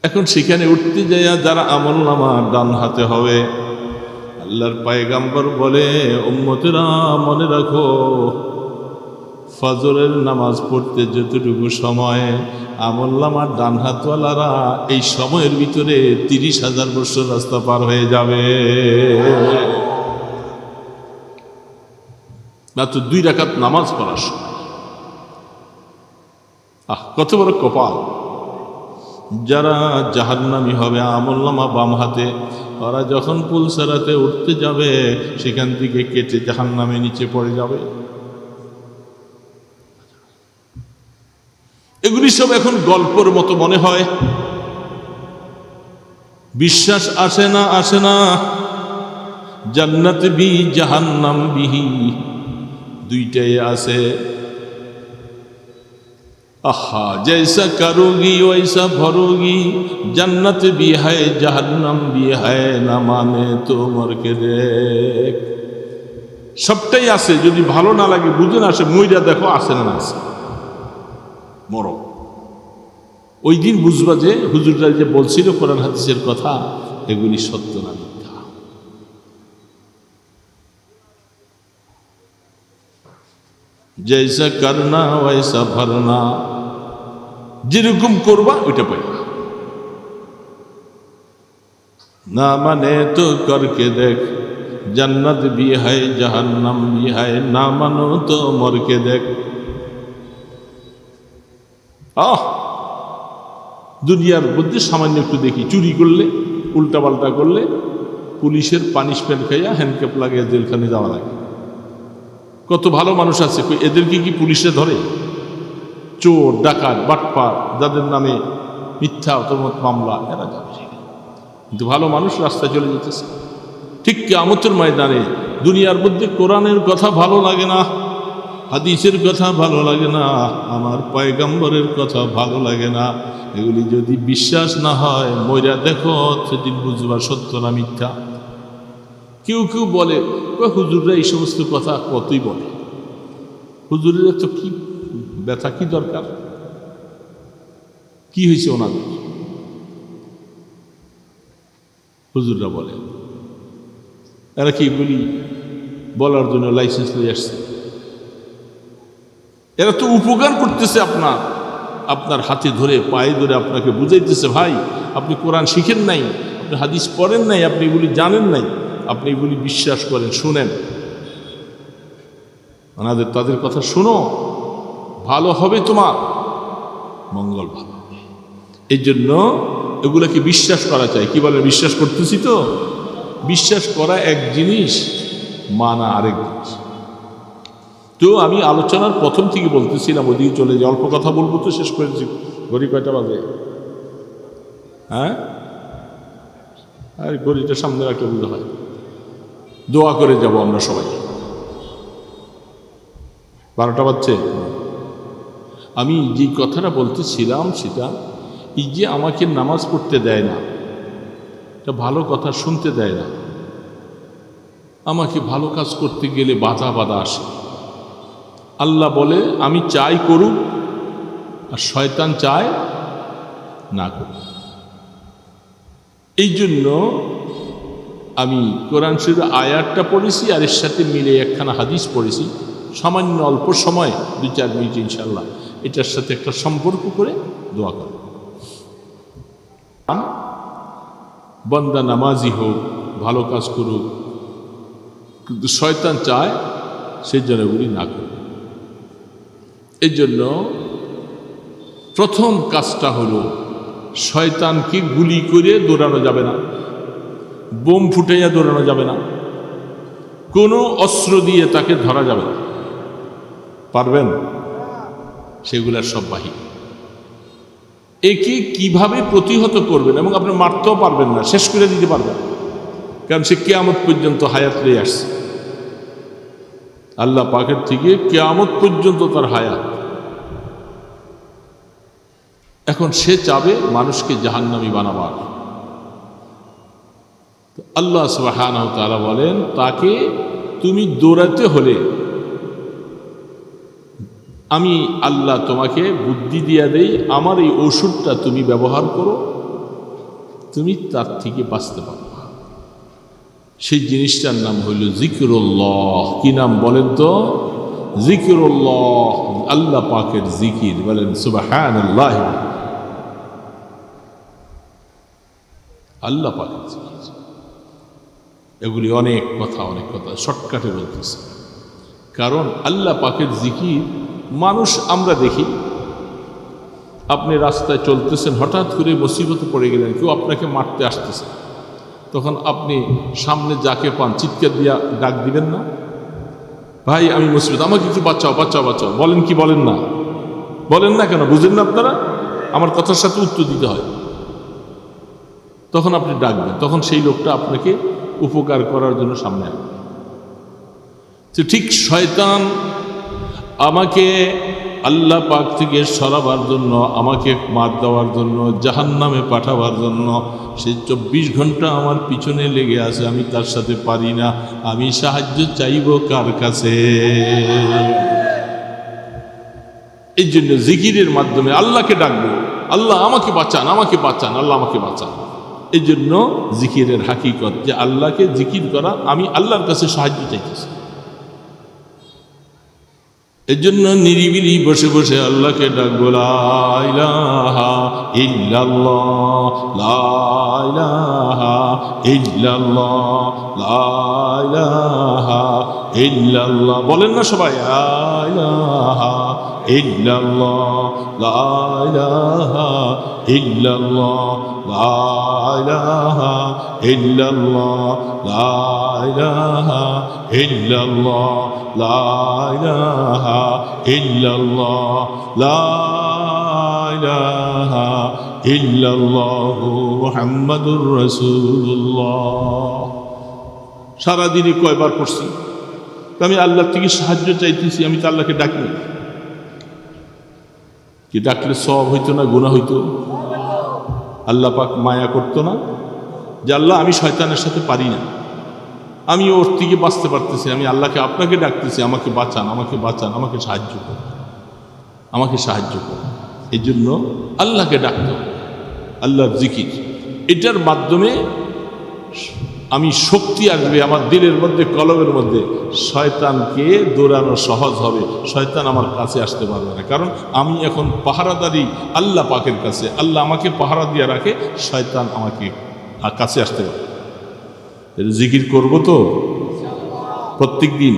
এখন সেখানে উঠতে যাইয়া যারা আমলনামা ডান হাতে হবে, আল্লাহর পয়গম্বর বলে, উম্মতেরা মনে রাখো, ফজরের নামাজ পড়তে যতটুকু সময়, আমলনামা ডান হাতওয়ালারা এই সময়ের ভিতরে 30,000 বৎসর রাস্তা পার হয়ে যাবে। মাত্র 2 রাকাত নামাজ পড়ার সময়। কত বড় কপাল! যারা জাহান্নামী হবে, আমলনামা বাম হাতে, ওরা যখন পুলসেরাতে উঠতে যাবে, সেখান থেকে কেটে জাহান্নামে নিচে পড়ে যাবে। এগুলি সব এখন গল্পের মতো মনে হয়, বিশ্বাস আসে না। জান্নাত বি জাহান্নাম বিহি, দুইটাই আছে। আহা জৈসা করোগি ওইসা ভরোগি, জান্নাত भी है जहन्नम भी है, না মানে তো মরকে দেখ। সবটাই আছে, যদি ভালো না লাগে বুঝে না আসে, মইরা দেখো আছে না আছে, মরো। ওই দিন বুঝবা যে হুজুররা যে বলছিল কোরআন হাদিসের কথা, এগুলি সত্য না মিথ্যা। জৈসা করনা ওয়াইসা ভরনা, যেরকম করবা ওইটা পাইবা, না মানে তো করকে দেখ। জান্নাত भी है जहन्नम भी है, না মানো তো মরকে দেখ। দুনিয়ার মধ্যে সামান্য একটু দেখি, চুরি করলে, উল্টাপাল্টা করলে পুলিশের পানিশমেন্ট খাইয়া হ্যান্ডক্যাপ লাগিয়ে জেলখানে যাওয়া লাগে। কত ভালো মানুষ আছে, এদেরকে কি পুলিশে ধরে? চোর, ডাকাত, বাটপার, যাদের নামে মিথ্যা তহমত মামলা, এরা যাবে। কিন্তু ভালো মানুষ রাস্তায় চলে যেতেছে। ঠিক কিয়ামতের ময়দানে দুনিয়ার মধ্যে কোরআনের কথা ভালো লাগে না, হাদিসের কথা ভালো লাগে না, আমার পয়গম্বরের কথা ভালো লাগে না, এগুলি যদি বিশ্বাস না হয় মইরা দেখো, সেদিন বুঝবা সত্য না মিথ্যা। কেউ কেউ বলে হুজুররা এই সমস্ত কথা কতই বলে, হুজুরের তো কি ব্যথা, কি দরকার, কি হয়েছে ওনাদের? হুজুররা বলে, এরা কি বলি বলার জন্য লাইসেন্স নিয়ে আসছে? এরা তো উপকার করতেছে আপনার হাতে ধরে, পায়ে ধরে আপনাকে বুঝাইতেছে, ভাই আপনি কোরআন শিখেন নাই, আপনি হাদিস পড়েন নাই, আপনি এগুলি জানেন নাই, আপনি এগুলি বিশ্বাস করেন, শুনেন তাদের কথা শুনো, ভালো হবে, তোমার মঙ্গল ভালো হবে। এই জন্য এগুলোকে বিশ্বাস করা চাই। কি বলে, বিশ্বাস করতেছি তো? বিশ্বাস করা এক জিনিস, মানা আরেক জিনিস। তো আমি আলোচনার প্রথম থেকে বলতেছিলাম, ওদিকে চলে যে অল্প কথা বলবো তো শেষ করেছি। ঘড়ি কয়টা বাজে? হ্যাঁ, আর ঘড়িটা সামনে রাখলে বুঝতে হয়। দোয়া করে যাব আমরা সবাই। 12টা বাজছে। আমি যে কথাটা বলতেছিলাম সেটা এই যে আমাকে নামাজ পড়তে দেয় না, এটা ভালো কথা শুনতে দেয় না, আমাকে ভালো কাজ করতে গেলে বাধা আসে। আল্লাহ বলে আমি চাই করুক, আর শয়তান চায় না করুক। এই জন্য আমি কোরআন শরীফের আয়াতটা পড়েছি, আর এর সাথে মিলে একখানা হাদিস পড়েছি, সামান্য অল্প সময় 2-4 মিনিট ইনশাল্লাহ এটার সাথে একটা সম্পর্ক করে দোয়া করব। বান্দা নামাজি হোক, ভালো কাজ করুক, কিন্তু শয়তান চায় সেই জন্য এগুলি না করুক। এই জন্য প্রথম কাজটা হলো, শয়তানকে গুলি করে দৌড়ানো যাবে না, বোম ফুটাইয়া দৌড়ানো যাবে না, কোনো অস্ত্র দিয়ে তাকে ধরা যাবে না। পারবেন? সেগুলার সব বাহির। একে কিভাবে প্রতিহত করবেন, এবং আপনি মারতেও পারবেন না, শেষ করে দিতে পারবেন, কারণ সে কিয়ামত পর্যন্ত হায়াত নিয়ে আসছে। আল্লাহ পাকের থেকে কিয়ামত পর্যন্ত তার হায়াত। এখন সে চাবে মানুষকে জাহান্নামী বানাবার। আল্লাহ সুবহানাহু ওয়া তাআলা বলেন, তাকে তুমি দৌড়াতে হলে আমি আল্লাহ তোমাকে বুদ্ধি দিয়া দেই, আমার এই ওষুধটা তুমি ব্যবহার করো, তুমি তার থেকে বাঁচতে পারবে। সেই জিনিসটার নাম হইল জিকিরুল্লাহ। কি নাম বলেন তো? জিকিরুল্লাহ, আল্লাহ পাকের জিকির। বলেন সুবহানাল্লাহ। আল্লাহ পাকের জিকির, এগুলি অনেক কথা শর্টকাটে বলতেছে। কারণ আল্লাহ পাকের জিকির মানুষ আমরা দেখি, আপনি রাস্তায় চলতেছেন, হঠাৎ করে মুসিবতে পড়ে গেলেন, কেউ আপনাকে মারতে আসতেছে, তখন আপনি সামনে যাকে পান চিৎকার দিয়া ডাক দিবেন না, ভাই আমি মুসিবত, আমাকে একটু বাঁচাও বাঁচাও বাঁচাও, বলেন কি বলেন না? বলেন না কেন? বুঝেন না আপনারা? আমার কথার সাথে উত্তর দিতে হয়। তখন আপনি ডাকবেন, তখন সেই লোকটা আপনাকে উপকার করার জন্য সামনে আসবে। তো ঠিক শয়তান আমাকে আল্লাহ পাক থেকে সরাবার জন্য, আমাকে মার দেওয়ার জন্য, জাহান্নামে পাঠাবার জন্য সে 24 ঘন্টা আমার পিছনে লেগে আছে। আমি তার সাথে পারি না। আমি সাহায্য চাইব কার কাছে? এই জন্য জিকিরের মাধ্যমে আল্লাহকে ডাকবো, আল্লাহ আমাকে বাঁচান, আমাকে বাঁচান, আল্লাহ আমাকে বাঁচান। এই জন্য জিকিরের হাকিকত যে আল্লাহকে জিকির করা, আমি আল্লাহর কাছে সাহায্য চাইতেছি। এর জন্য নিরিবিলি বসে বসে আল্লাহকে ডাকবো, লা ইলাহা ইল্লাল্লাহ, লা ইলাহা ইল্লাল্লাহ, লা ইলাহা ইল্লাল্লাহ। বলেন না সবাই, লা ইলাহা ইল্লাল্লাহ, লা ইলাহা ইল্লাল্লাহ, লা ইলাহা ইল্লাল্লাহ, লা ইলাহা ইল্লাল্লাহ, লা ইলাহা ইল্লাল্লাহ, লা ইলাহা ইল্লাল্লাহু মুহাম্মাদুর রাসূলুল্লাহ। সারাদিনে কয়বার পড়ছি? আমি আল্লাহ থেকে সাহায্য চাইতেছি, আমি তো আল্লাহকে ডাকি না। কি ডাকলে সওয়াব হইতো না গুনাহ হইতো? আল্লাহ পাক মায়া করতো না যে আল্লাহ আমি শয়তানের সাথে পারি না, আমি ওর থেকে বাঁচতে পারতেছি, আমি আল্লাহকে আপনাকে ডাকতেছি, আমাকে বাঁচান, আমাকে বাঁচান, আমাকে সাহায্য করুন, আমাকে সাহায্য করুন। এই জন্য আল্লাহকে ডাকতে হবে, আল্লাহর জিকির। এটার মাধ্যমে আমি শক্তি আসবে আমার দিলের মধ্যে, কলবের মধ্যে। শয়তানকে দৌড়ানো সহজ হবে, শয়তান আমার কাছে আসতে পারবে না। কারণ আমি এখন পাহারাদারি আল্লাহ পাকের কাছে, আল্লাহ আমাকে পাহারা দিয়ে রাখে, শয়তান আমাকে কাছে আসতে পারে। জিকির করব তো প্রত্যেক দিন,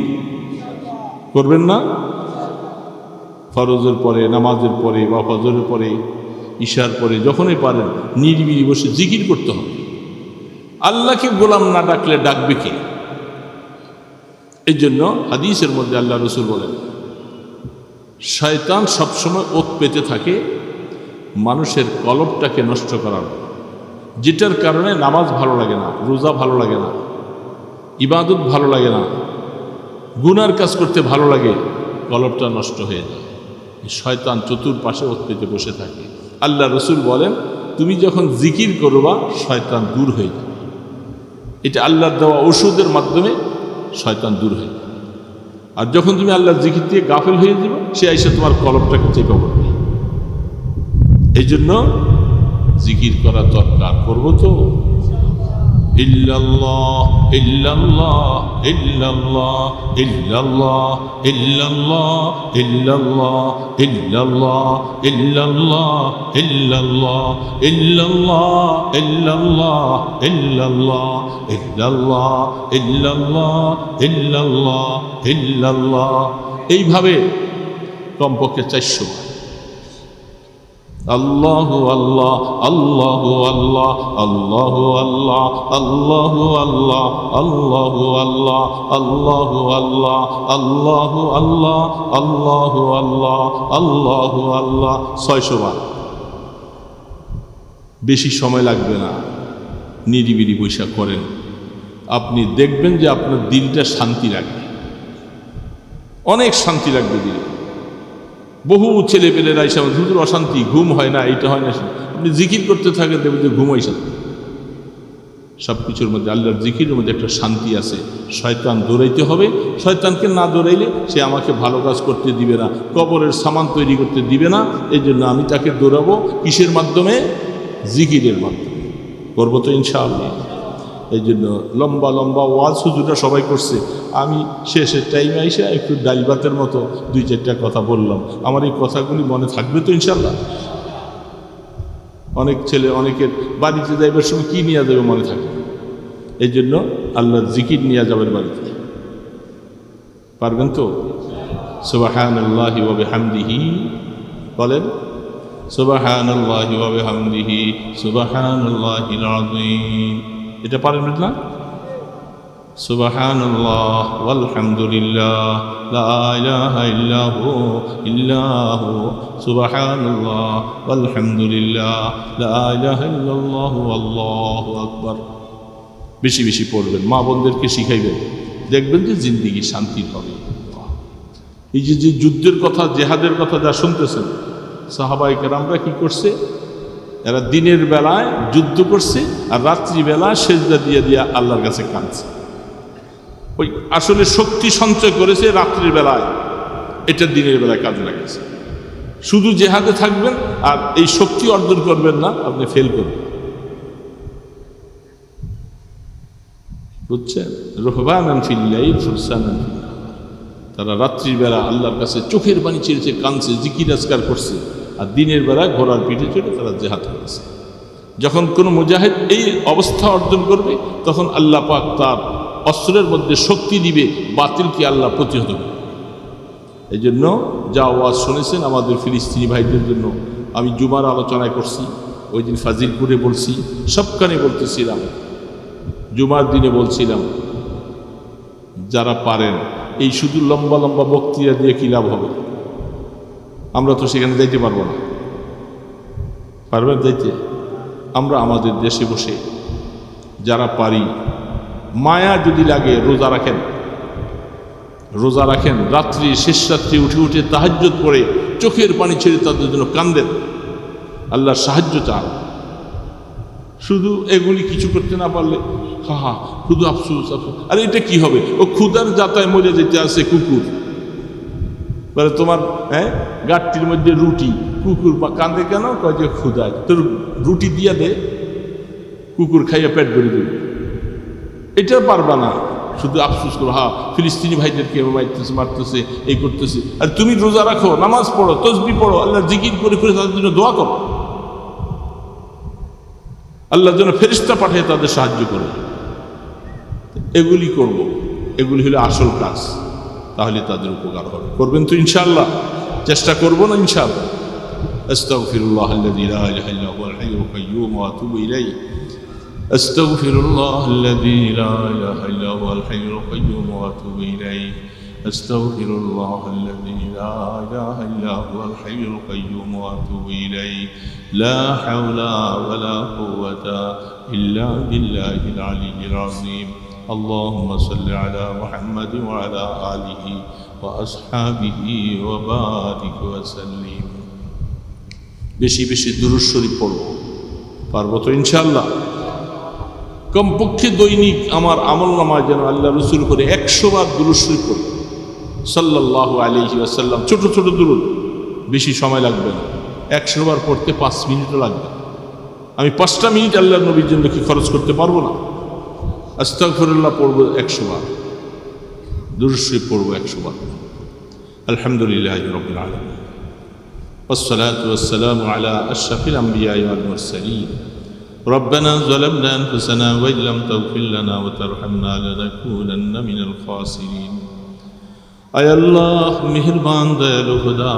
করবেন না? ফরজের পরে, নামাজের পরে, বা ফজরের পরে, ইশার পরে, যখনই পারেন নিরিবিলি বসে জিকির করতে হবে। আল্লাহকে গোলাম না ডাকলে ডাকবে কে? এই জন্য হাদিসের মধ্যে আল্লাহ রসুল বলেন, শয়তান সবসময় ওত পেতে থাকে মানুষের কলবটাকে নষ্ট করার, যেটার কারণে নামাজ ভালো লাগে না, রোজা ভালো লাগে না, ইবাদত ভালো লাগে না, গুনার কাজ করতে ভালো লাগে, কলবটা নষ্ট হয়ে যায়। শয়তান চতুর্পাশে ওত পেতে বসে থাকে। আল্লাহ রসুল বলেন, তুমি যখন জিকির করবা শয়তান দূর হয়ে যায়। এটা আল্লাহর দেওয়া ওষুধের মাধ্যমে শয়তান দূর হয়ে যায়। আর যখন তুমি আল্লাহর জিকির দিয়ে গাফেল হয়ে যাবে, সে এসে তোমার কলবটাকে চেপে পড়বে। এই জন্য জিকির করা দরকার। করবো তো? ইল্লাল্লাহ ইল্লাল্লাহ ইল্লাল্লাহ ইল্লাল্লাহ ইল্লাল্লাহ ইল্লাল্লাহ ইল্লাল্লাহ ইল্লাল্লাহ ইল্লাল্লাহ ইল্লাল্লাহ ইল্লাল্লাহ ইল্লাল্লাহ ইল্লাল্লাহ ইল্লাল্লাহ ইল্লাল্লাহ ইল্লাল্লাহ, এইভাবে কমপক্ষে 400 বার। আল্লাহু আল্লাহ, আল্লাহু আল্লাহ, আল্লাহু আল্লাহ, আল্লাহু আল্লাহ, আল্লাহু আল্লাহ, আল্লাহু আল্লাহ, আল্লাহু আল্লাহ, আল্লাহু আল্লাহ, আল্লাহু আল্লাহ, 600 বার। বেশি সময় লাগবে না, নিরিবিলি বৈশা করেন, আপনি দেখবেন যে আপনার দিলটা শান্তি লাগবে, অনেক শান্তি লাগবে দিলে। বহু ছেলে পেলেরা এসে হুজুর অশান্তি, ঘুম হয় না, এইটা হয় না। আপনি জিকির করতে থাকেন, দেখবেন যে ঘুম হয় শান্তি। সব কিছুর মধ্যে আল্লাহর জিকিরের মধ্যে একটা শান্তি আছে। শয়তান দৌড়াইতে হবে, শয়তানকে না দৌড়াইলে সে আমাকে ভালো কাজ করতে দিবে না, কবরের সামান তৈরি করতে দিবে না। এই জন্য আমি তাকে দৌড়াবো কিসের মাধ্যমে? জিকিরের মাধ্যমে। করবো তো ইনশাআল্লাহ। এই জন্য লম্বা লম্বা ওয়াজ হুজুররা সবাই করছে, আমি শেষের টাইমে এসে একটু ডাল ভাতের মতো 2-4টা কথা বললাম। আমার এই কথাগুলি মনে থাকবে তো ইনশাআল্লাহ? অনেক ছেলে অনেকের বাড়িতে যাইবার সময় কি নিয়ে যাবে মনে থাকে। এই জন্য আল্লাহর জিকির নিয়ে যাবেন বাড়িতে। পারবেন তো? সুবহানাল্লাহি ওয়া বিহামদিহি, বলেন সুবহানাল্লাহি ওয়া বিহামদিহি সুবহানাল্লাহিল আযীম। এটা পারেন না? সুবহানাল্লাহ ওয়ালহামদুলিল্লাহ লা ইলাহা ইল্লাহু সুবহানাল্লাহ ওয়ালহামদুলিল্লাহ লা ইলাহা ইল্লাল্লাহু আল্লাহু আকবার। বেশি বেশি পড়বেন, মা বোনদেরকে শিখাইবেন, দেখবেন যে জিন্দেগি শান্তির হবে। এই যে যে যুদ্ধের কথা, জেহাদের কথা যা শুনতেছেন, সাহাবায়ে কেরামরা কি করছে? এরা দিনের বেলায় যুদ্ধ করছে আর রাত্রিবেলা সেজদা দিয়ে দিয়ে আল্লাহর কাছে কাঁদছে। ওই আসলে শক্তি সঞ্চয় করেছে রাত্রির বেলায়, এটা দিনের বেলায় কাজে লাগেছে। শুধু জেহাদে থাকবেন আর এই শক্তি অর্জন করবেন না, আপনি ফেল করবেন। বুঝছেন? রুহবানান ফিল লাইল ফুরসানান ফিন নাহার। তারা রাত্রির বেলা আল্লাহর কাছে চোখের পানি ছেড়েছে, কাঁদছে, জিকির আজকার করছে, আর দিনের বেলায় ঘোড়ার পিঠে চড়ে তারা জেহাদ করেছে। যখন কোনো মুজাহিদ এই অবস্থা অর্জন করবে, তখন আল্লাহ পাক তার অস্ত্রের মধ্যে শক্তি দিবে, বাতিলকে আল্লাহ প্রতিহত করবে। এই জন্য যা আওয়াজ শুনেছেন আমাদের ফিলিস্তিনি ভাইদের জন্য, আমি জুমার আলোচনায় করছি, ওই দিন ফাজিলপুরে বলছি, সবখানে বলতেছিলাম, জুমার দিনে বলছিলাম, যারা পারেন এই শুধু লম্বা লম্বা বক্তৃতা দিয়ে কী লাভ হবে? আমরা তো সেখানে যাইতে পারবো না। পারবেন যাইতে? আমরা আমাদের দেশে বসে যারা পারি, মায়া যদি লাগে রোজা রাখেন, রোজা রাখেন, রাত্রি শেষ রাত্রি উঠে উঠে তাহাজ্জুদ পড়ে চোখের পানি ছেড়ে তাদের জন্য কান্দেন, আল্লাহর সাহায্য চান। শুধু এগুলি কিছু করতে না পারলে হা শুধু আফসোস আফসোস। আর এটা কি হবে? ও ক্ষুধার যাতায় মরে যেতে আছে কুকুর, বলে তোমার গাঠটির মধ্যে রুটি, কুকুর বা কান্দে কেন? কয় যে ক্ষুধায়, তোর রুটি দিয়া দে, কুকুর খাইয়া পেট ভরে দেবে। এটা পারবা না, শুধু আফসোস করো, ফিলিস্তিনি ভাইদেরকে মারতেছে, মারতেছে, এই করতেছে। আর তুমি রোজা রাখো, নামাজ পড়ো, তসবিহ পড়ো, আল্লাহর জিকির করে করে তাদের জন্য দোয়া করো, আল্লাহর জন্য ফেরেশতা পাঠিয়ে তাদের সাহায্য করো। এগুলি করব, এগুলি হলো আসল কাজ, তাহলে তাদের উপকার হবে। করবেন তো ইনশাআল্লাহ? চেষ্টা করবো না ইনশাআল্লাহ? আস্তাগফিরুল্লাহাল্লাযী লা ইলাহা ইল্লা হুয়াল হাইয়ুল কাইয়্যুম ওয়া আতুবু ইলাইহি। আস্তাগফিরুল্লাহাল্লাযী লা ইলাহা ইল্লা হুয়াল হাইয়ুল কাইয়্যুম ওয়া আতুবু ইলাইহি। আস্তাগফিরুল্লাহাল্লাযী লা ইলাহা ইল্লা হুয়াল হাইয়ুল কাইয়্যুম ওয়া আতুবু ইলাইহি। লা হাওলা ওয়া লা কুওয়াতা ইল্লা বিল্লাহিল আলিয়্যিল আযীম। اللهم صل على محمد وعلى آله وأصحابه وبارك وسلم। বেশি বেশি দুরূদ শরীফ পড়ব, পারবো তো ইনশাআল্লাহ? কমপক্ষে দৈনিক আমার আমলনামায় যেন আল্লাহ রসুল করে 100 বার দুরূদ শরীফ পড়ব, সাল্লাল্লাহু আলাইহি ওয়াসাল্লাম। ছোট ছোট দুরূদ, বেশি সময় লাগবে না, 100 বার পড়তে 5 মিনিটও লাগবে। আমি 5টা মিনিট আল্লাহর নবীর জন্য কি খরচ করতে পারবো না? আস্তাগফিরুল্লাহ পড়ব 100 বার, দুরূদ শরীফ পড়ব 100 বার। আলহামদুলিল্লাহি রাব্বিল আলামিন, والصلاة والسلام على أشرف الأنبياء والمرسلين. ربنا ظلمنا أنفسنا وإن لم تغفر لنا وترحمنا لنكونن من الخاسرين. আয় আল্লাহ, মেহেরবান দয়ালু খোদা,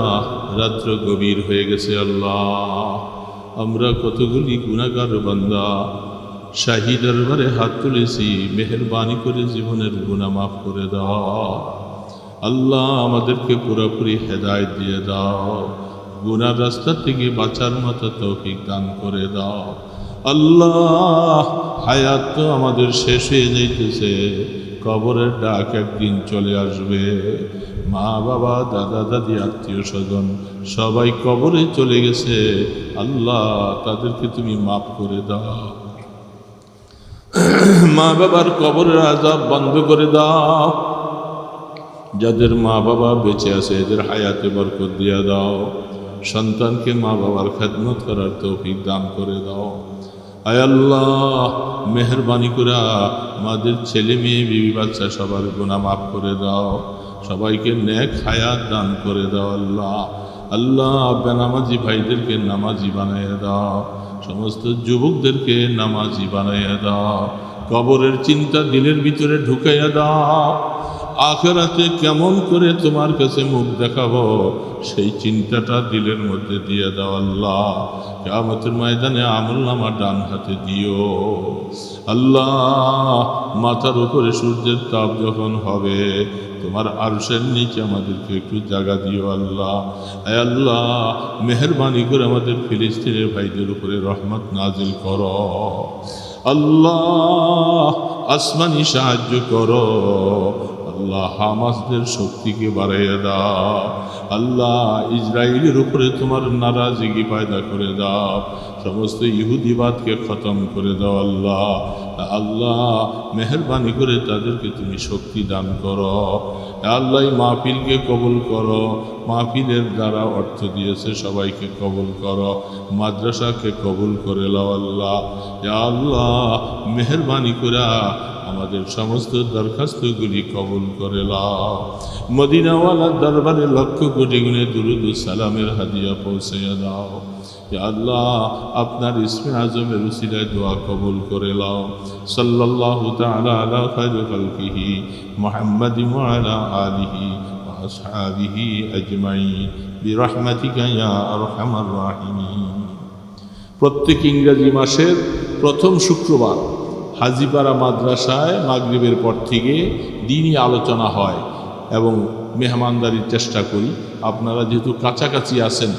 রাত্র গভীর হয়ে গেছে আল্লাহ, আমরা কতগুলি গুনাহগার বান্দা শাহী দরবারে হাত তুলেছি, মেহেরবানি করে জীবনের গুনাহ মাফ করে দাও আল্লাহ। আমাদেরকে পুরোপুরি হেদায়েত দিয়ে দাও, গুনার রাস্তা থেকে বাঁচার মতো তৌফিক দান করে দাও আল্লাহ। হায়াত তো আমাদের শেষ হয়ে যাইতেছে, কবরের ডাক একদিন চলে আসবে। মা বাবা, দাদা দাদি, আত্মীয় স্বজন সবাই কবরে চলে গেছে আল্লাহ, তাদেরকে তুমি মাফ করে দাও। মা বাবার কবরের আযাব বন্ধ করে দাও। যাদের মা বাবা বেঁচে আছে এদের হায়াতে বরকত দিয়ে দাও। সন্তানকে মা বাবার খেদমত করার তৌফিক দান করে দাও। আয় আল্লাহ, মেহেরবানি করে আমাদের ছেলে মেয়ে বিবি বাচ্চা সবার গুনাহ মাফ করে দাও, সবাইকে নেক হায়াত দান করে দাও আল্লাহ। আল্লাহ, বেনামাজি ভাইদেরকে নামাজি বানিয়ে দাও, সমস্ত যুবকদেরকে নামাজি বানিয়ে দাও, কবরের চিন্তা দিলের ভিতরে ঢুকাইয়া দাও আখিরাতে কেমন করে তোমার কাছে মুখ দেখাবো সেই চিন্তাটা দিলের মধ্যে দিয়ে দাও আল্লাহ। কিয়ামতের ময়দানে আমলনামা ডান হাতে দিও আল্লাহ। মাথার উপরে সূর্যের তাপ যখন হবে তোমার আরশের নিচে আমাদেরকে একটু জায়গা দিও আল্লাহ। আয় আল্লাহ, মেহেরবানি করে আমাদের ফিলিস্তিনের ভাইদের উপরে রহমত নাজিল করো আল্লাহ। আসমানি সাহায্য করো আল্লাহ। হামাসদের শক্তিকে বাড়াইয়া দাও আল্লাহ। ইসরায়েলের উপরে তোমার নারাজগি পয়দা করে দাও। সমস্ত ইহুদিবাদকে খতম করে দাও আল্লাহ। আল্লাহ, মেহেরবানি করে তাদেরকে তুমি শক্তি দান করো আল্লাহ। এই মাহফিলকে কবুল করো। মাহফিলের দ্বারা অর্থ দিয়েছে সবাইকে কবুল করো। মাদ্রাসাকে কবুল করে লাও আল্লাহ। আল্লাহ, মেহেরবানি করে আমাদের সমস্ত দরখাস্তগুলি কবুল করে লাও। মদিনাওয়ালার দরবারে লক্ষ কোটি গুণে দুরুদ ও সালামের হাদিয়া পৌঁছাইয়া দাও। আল্লাহ, আপনার ইসমে আজমের উসিলায় দোয়া কবুল করে লাও। সাল্লাল্লাহু তাআলা আলা খায়রি খালকিহি মুহাম্মাদিন ওয়া আলা আলিহি ওয়া আসহাবিহি আজমাইন বিরহমাতিকা ইয়া আরহামার রাহিমিন। প্রত্যেক ইংরেজি মাসের প্রথম শুক্রবার হাজীপাড়া মাদ্রাসায় মাগরিবের পর থেকে দিনই আলোচনা হয় এবং মেহমানদারির চেষ্টা করি। আপনারা যেহেতু কাছাকাছি আছেন